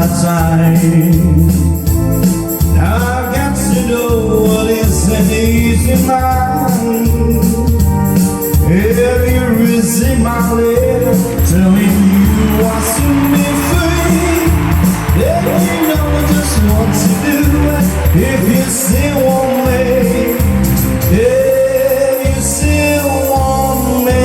my time. I've got to know what is an easy mind. If you receive my letter telling you I soon be free, then you know just what to do. If you still want me, if you still want me,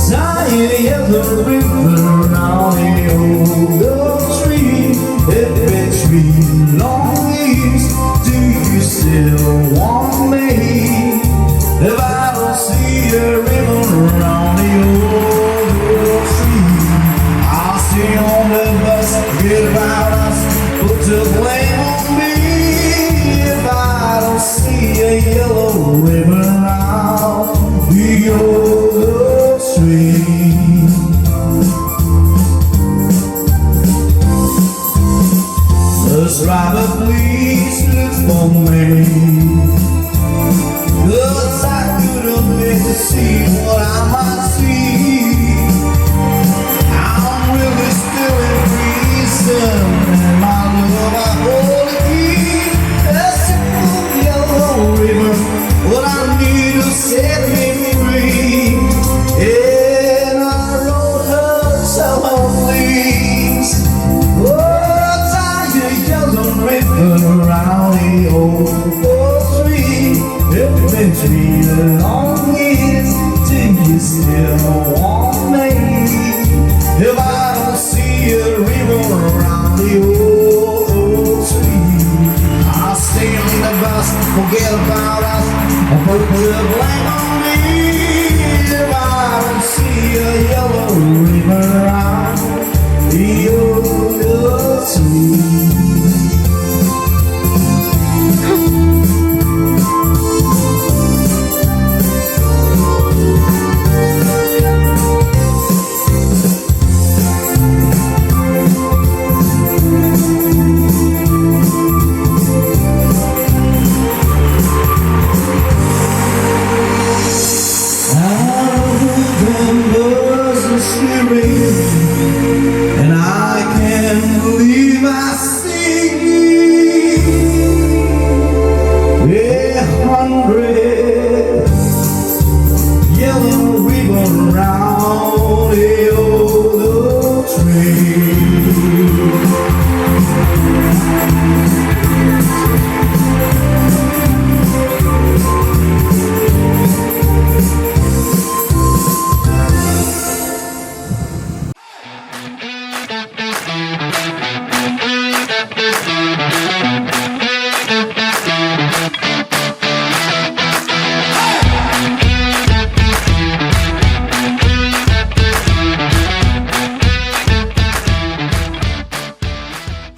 tie a yellow ribbon around the old tree. If between long leaves, do you still want me? If I don't see a ribbon around the old tree, I'll stay on the bus, forget about us, put the blame on me. If I don't see a yellow ribbon around the old tree. Bus driver, please look for me, 'cause I couldn't bear to see what I might see. I'm really still in prison, and my love I hold a key. A simple yellow ribbon, what I need to set me free. And I wrote her so please, oh, tie a yellow ribbon around the old tree. If it's been long years, do you still want me? If I don't see a ribbon around the old tree, I'll stay on the bus, forget about us, and put the blame on